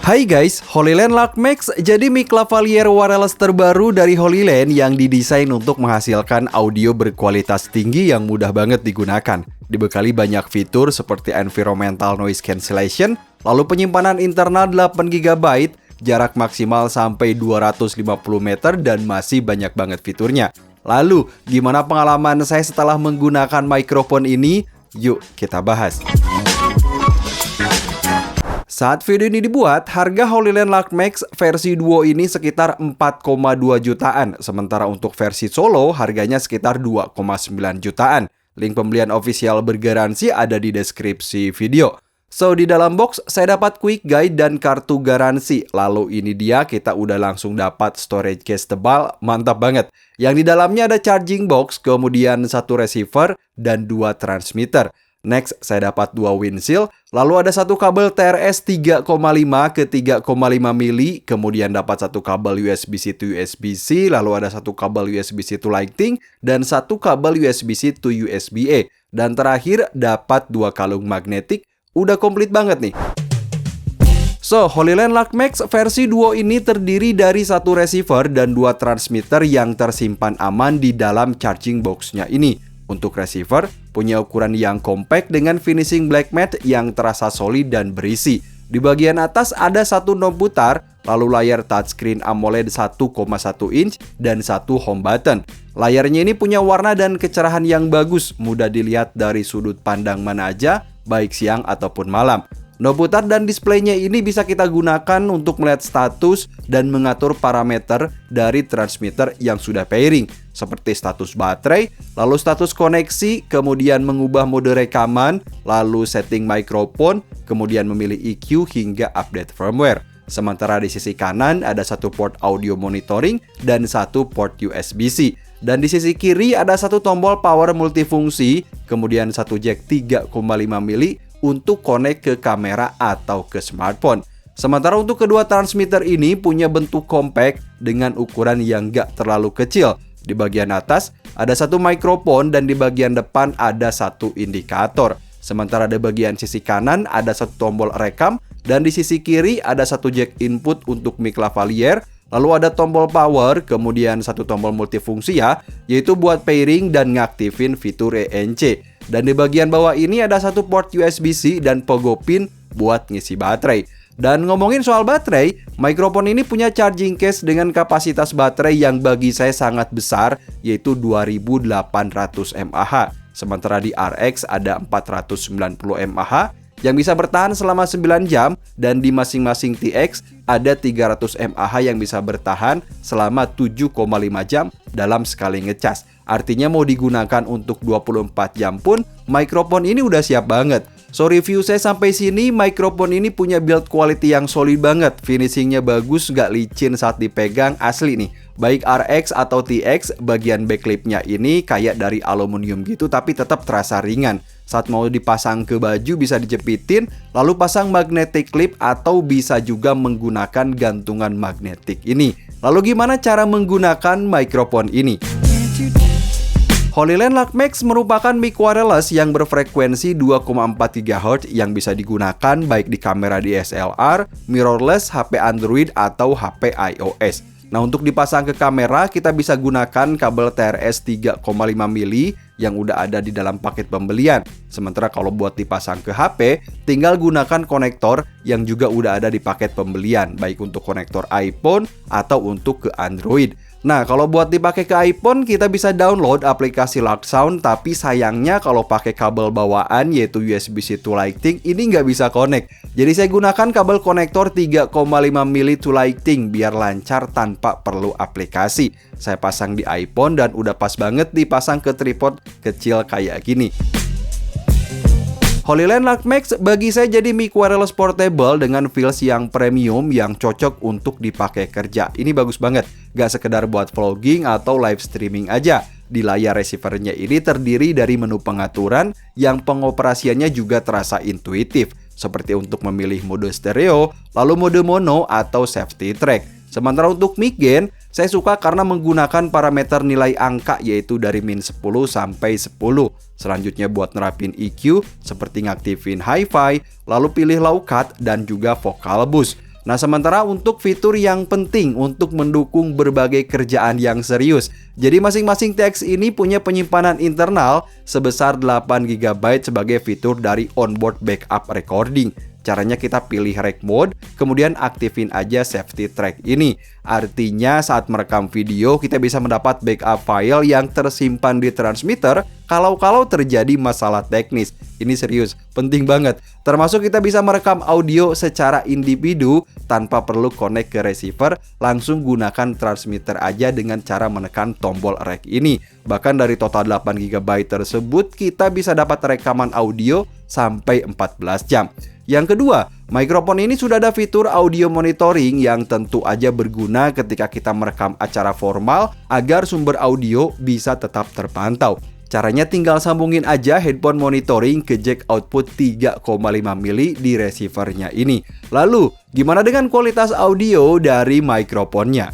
Hai guys, HoloLens LUXMAX jadi mic lavalier wireless terbaru dari HoloLens yang didesain untuk menghasilkan audio berkualitas tinggi yang mudah banget digunakan. Dibekali banyak fitur seperti environmental noise cancellation, lalu penyimpanan internal 8 GB, jarak maksimal sampai 250 meter dan masih banyak banget fiturnya. Lalu, gimana pengalaman saya setelah menggunakan mikrofon ini? Yuk kita bahas. Saat video ini dibuat, harga HoloLens LUXMAX versi Duo ini sekitar 4,2 jutaan. Sementara untuk versi Solo, harganya sekitar 2,9 jutaan. Link pembelian official bergaransi ada di deskripsi video. So, di dalam box, saya dapat quick guide dan kartu garansi. Lalu ini dia, kita udah langsung dapat storage case tebal, mantap banget. Yang di dalamnya ada charging box, kemudian satu receiver, dan 2 transmitter. Next, saya dapat 2 windshield, lalu ada satu kabel TRS 3,5 ke 3,5 mili, kemudian dapat satu kabel USB-C to USB-C, lalu ada satu kabel USB-C to Lightning, dan satu kabel USB-C to USB-A. Dan terakhir, dapat 2 kalung magnetik, udah komplit banget nih. So, HoloLens LUXMAX versi Duo ini terdiri dari satu receiver dan 2 transmitter yang tersimpan aman di dalam charging box-nya ini. Untuk receiver, punya ukuran yang compact dengan finishing black matte yang terasa solid dan berisi. Di bagian atas ada satu knob putar, lalu layar touchscreen AMOLED 1,1 inch dan satu home button. Layarnya ini punya warna dan kecerahan yang bagus, mudah dilihat dari sudut pandang mana aja, baik siang ataupun malam. Knob putar dan displaynya ini bisa kita gunakan untuk melihat status dan mengatur parameter dari transmitter yang sudah pairing, seperti status baterai, lalu status koneksi, kemudian mengubah mode rekaman, lalu setting mikrofon, kemudian memilih EQ hingga update firmware. Sementara di sisi kanan ada satu port audio monitoring dan satu port USB-C. Dan di sisi kiri ada satu tombol power multifungsi, kemudian satu jack 3,5 mili untuk connect ke kamera atau ke smartphone. Sementara untuk kedua transmitter ini punya bentuk compact dengan ukuran yang gak terlalu kecil. Di bagian atas ada satu mikrofon dan di bagian depan ada satu indikator. Sementara di bagian sisi kanan ada satu tombol rekam dan di sisi kiri ada satu jack input untuk mic lavalier. Lalu ada tombol power, kemudian satu tombol multifungsi ya, yaitu buat pairing dan ngaktifin fitur ENC. Dan di bagian bawah ini ada satu port USB-C dan pogo pin buat ngisi baterai. Dan ngomongin soal baterai, mikrofon ini punya charging case dengan kapasitas baterai yang bagi saya sangat besar, yaitu 2800 mAh. Sementara di RX ada 490 mAh yang bisa bertahan selama 9 jam, dan di masing-masing TX ada 300 mAh yang bisa bertahan selama 7,5 jam dalam sekali ngecas. Artinya mau digunakan untuk 24 jam pun, mikrofon ini udah siap banget. So, review saya sampai sini, mikrofon ini punya build quality yang solid banget. Finishingnya bagus, gak licin saat dipegang, asli nih. Baik RX atau TX, bagian backlipnya ini kayak dari aluminium gitu, tapi tetap terasa ringan. Saat mau dipasang ke baju bisa dijepitin, lalu pasang magnetic clip atau bisa juga menggunakan gantungan magnetik ini. Lalu gimana cara menggunakan mikrofon ini? HoloLens LUXMAX merupakan mic wireless yang berfrekuensi 2,4 GHz yang bisa digunakan baik di kamera DSLR, mirrorless, HP Android, atau HP iOS. Nah, untuk dipasang ke kamera, kita bisa gunakan kabel TRS 3,5 mili yang udah ada di dalam paket pembelian. Sementara kalau buat dipasang ke HP, tinggal gunakan konektor yang juga udah ada di paket pembelian, baik untuk konektor iPhone atau untuk ke Android. Nah, kalau buat dipakai ke iPhone, kita bisa download aplikasi LUXSound, tapi sayangnya kalau pakai kabel bawaan yaitu USB-C to Lightning, ini nggak bisa connect. Jadi saya gunakan kabel konektor 3,5 mili to Lightning biar lancar tanpa perlu aplikasi. Saya pasang di iPhone dan udah pas banget dipasang ke tripod kecil kayak gini. HoloLens LUXMAX bagi saya jadi mic wireless portable dengan feels yang premium yang cocok untuk dipakai kerja. Ini bagus banget, gak sekedar buat vlogging atau live streaming aja. Di layar receivernya ini terdiri dari menu pengaturan yang pengoperasiannya juga terasa intuitif, seperti untuk memilih mode stereo, lalu mode mono atau safety track. Sementara untuk mic gain, saya suka karena menggunakan parameter nilai angka yaitu dari min 10 sampai 10. Selanjutnya buat nerapin EQ seperti ngaktifin hi-fi, lalu pilih low cut dan juga vocal boost. Nah, sementara untuk fitur yang penting untuk mendukung berbagai kerjaan yang serius. Jadi masing-masing TX ini punya penyimpanan internal sebesar 8 GB sebagai fitur dari onboard backup recording. Caranya kita pilih rec mode, kemudian aktifin aja safety track ini. Artinya saat merekam video kita bisa mendapat backup file yang tersimpan di transmitter kalau terjadi masalah teknis. Ini serius, penting banget. Termasuk kita bisa merekam audio secara individu tanpa perlu connect ke receiver, langsung gunakan transmitter aja dengan cara menekan tombol rec ini. Bahkan dari total 8 GB tersebut kita bisa dapat rekaman audio sampai 14 jam. Yang kedua, mikrofon ini sudah ada fitur audio monitoring yang tentu aja berguna ketika kita merekam acara formal agar sumber audio bisa tetap terpantau. Caranya tinggal sambungin aja headphone monitoring ke jack output 3,5 mili di receivernya ini. Lalu, gimana dengan kualitas audio dari mikrofonnya?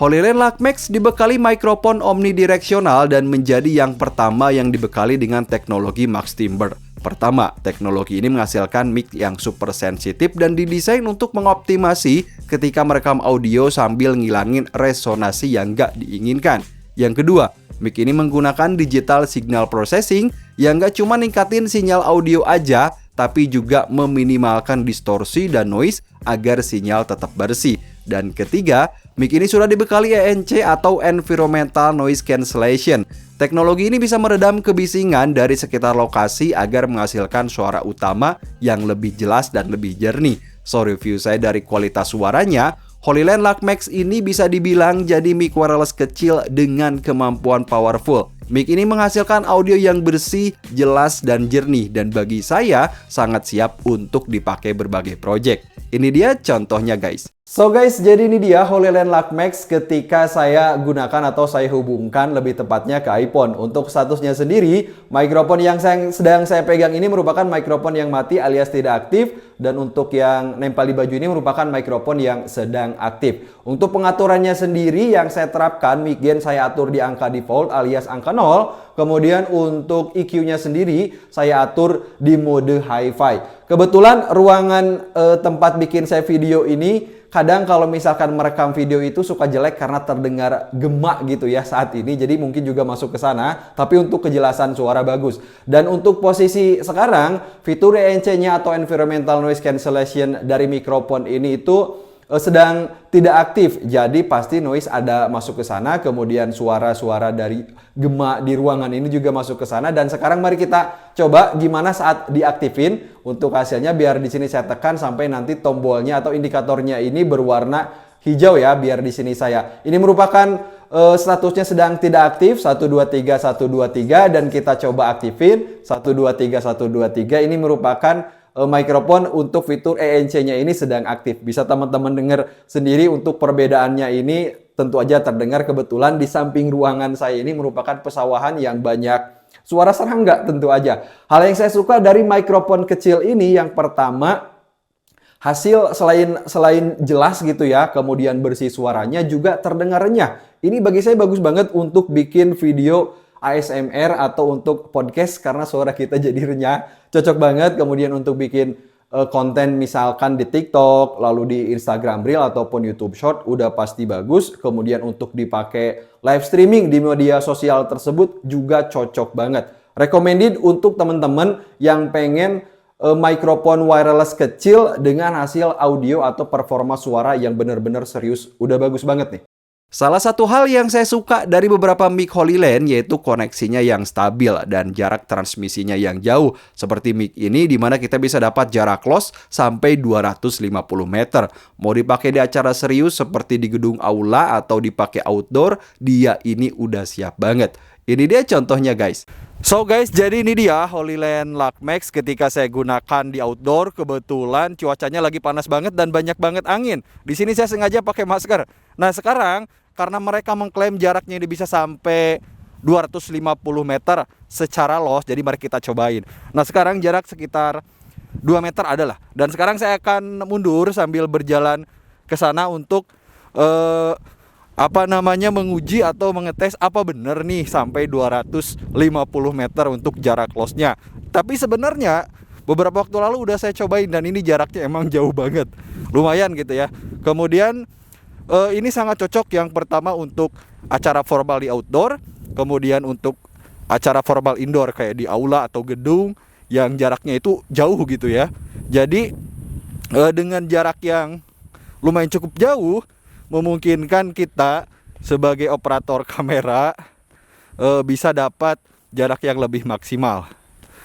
HoloLens LUXMAX dibekali mikrofon omnidireksional dan menjadi yang pertama yang dibekali dengan teknologi Max Timber. Pertama, teknologi ini menghasilkan mic yang super sensitif dan didesain untuk mengoptimasi ketika merekam audio sambil ngilangin resonasi yang nggak diinginkan. Yang kedua, mic ini menggunakan digital signal processing yang nggak cuma ningkatin sinyal audio aja, tapi juga meminimalkan distorsi dan noise agar sinyal tetap bersih. Dan ketiga, mic ini sudah dibekali ENC atau Environmental Noise Cancellation. Teknologi ini bisa meredam kebisingan dari sekitar lokasi agar menghasilkan suara utama yang lebih jelas dan lebih jernih. So, review saya dari kualitas suaranya, HoloLens LUXMAX ini bisa dibilang jadi mic wireless kecil dengan kemampuan powerful. Mic ini menghasilkan audio yang bersih, jelas, dan jernih, dan bagi saya sangat siap untuk dipakai berbagai project. Ini dia contohnya guys. So guys, jadi ini dia HoloLens LUXMAX ketika saya gunakan atau saya hubungkan lebih tepatnya ke iPhone. Untuk statusnya sendiri, mikrofon yang sedang saya pegang ini merupakan mikrofon yang mati alias tidak aktif. Dan untuk yang nempel di baju ini merupakan mikrofon yang sedang aktif. Untuk pengaturannya sendiri yang saya terapkan, mic gain saya atur di angka default alias angka 0. Kemudian untuk EQ-nya sendiri saya atur di mode hi-fi. Kebetulan ruangan tempat bikin saya video ini kadang kalau misalkan merekam video itu suka jelek karena terdengar gemak gitu ya saat ini. Jadi mungkin juga masuk ke sana, tapi untuk kejelasan suara bagus. Dan untuk posisi sekarang, fitur ENC-nya atau Environmental Noise Cancellation dari mikrofon ini itu sedang tidak aktif. Jadi pasti noise ada masuk ke sana, kemudian suara-suara dari gemak di ruangan ini juga masuk ke sana. Dan sekarang mari kita coba gimana saat diaktifin. Untuk hasilnya biar di sini saya tekan sampai nanti tombolnya atau indikatornya ini berwarna hijau ya, biar di sini saya. Ini merupakan statusnya sedang tidak aktif 123 dan kita coba aktifin 123. Ini merupakan mikrofon untuk fitur ENC-nya ini sedang aktif. Bisa teman-teman dengar sendiri untuk perbedaannya ini tentu aja terdengar. Kebetulan di samping ruangan saya ini merupakan pesawahan yang banyak suara serangga tentu aja. Hal yang saya suka dari mikrofon kecil ini yang pertama, hasil selain jelas gitu ya, kemudian bersih suaranya juga terdengar renyah. Ini bagi saya bagus banget untuk bikin video ASMR atau untuk podcast karena suara kita jadi renyah. Cocok banget kemudian untuk bikin konten misalkan di TikTok, lalu di Instagram Reel ataupun YouTube Short udah pasti bagus. Kemudian untuk dipakai live streaming di media sosial tersebut juga cocok banget. Recommended untuk teman-teman yang pengen mikrofon wireless kecil dengan hasil audio atau performa suara yang benar-benar serius. Udah bagus banget nih. Salah satu hal yang saya suka dari beberapa mic HoloLens yaitu koneksinya yang stabil dan jarak transmisinya yang jauh. Seperti mic ini di mana kita bisa dapat jarak close sampai 250 meter. Mau dipakai di acara serius seperti di gedung aula atau dipakai outdoor, dia ini udah siap banget. Ini dia contohnya guys. So guys, jadi ini dia HoloLens LUXMAX ketika saya gunakan di outdoor. Kebetulan cuacanya lagi panas banget dan banyak banget angin. Di sini saya sengaja pakai masker. Nah sekarang karena mereka mengklaim jaraknya ini bisa sampai 250 meter secara loss, jadi mari kita cobain. Nah sekarang jarak sekitar 2 meter adalah. Dan sekarang saya akan mundur sambil berjalan ke sana untuk menguji atau mengetes apa benar nih sampai 250 meter untuk jarak loss-nya. Tapi sebenarnya beberapa waktu lalu udah saya cobain dan ini jaraknya emang jauh banget, lumayan gitu ya. Kemudian ini sangat cocok yang pertama untuk acara formal di outdoor, kemudian untuk acara formal indoor kayak di aula atau gedung yang jaraknya itu jauh gitu ya. Jadi dengan jarak yang lumayan cukup jauh memungkinkan kita sebagai operator kamera bisa dapat jarak yang lebih maksimal.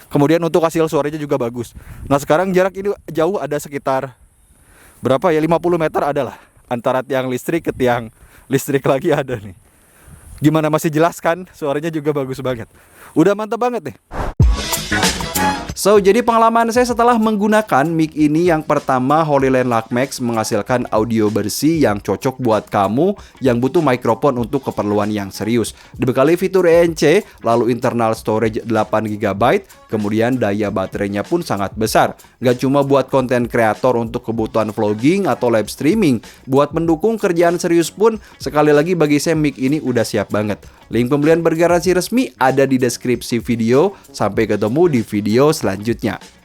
Kemudian untuk hasil suaranya juga bagus. Nah sekarang jarak ini jauh, ada sekitar berapa ya, 50 meter adalah antara tiang listrik ke tiang listrik lagi ada nih. Gimana, masih jelas kan? Suaranya juga bagus banget. Udah mantap banget nih. So, jadi pengalaman saya setelah menggunakan mic ini, yang pertama HoloLens Lux Max menghasilkan audio bersih yang cocok buat kamu yang butuh mikrofon untuk keperluan yang serius. Dibekali fitur ENC, lalu internal storage 8GB, kemudian daya baterainya pun sangat besar. Gak cuma buat konten kreator untuk kebutuhan vlogging atau live streaming, buat mendukung kerjaan serius pun, sekali lagi bagi saya mic ini udah siap banget. Link pembelian bergaransi resmi ada di deskripsi video. Sampai ketemu di video selanjutnya.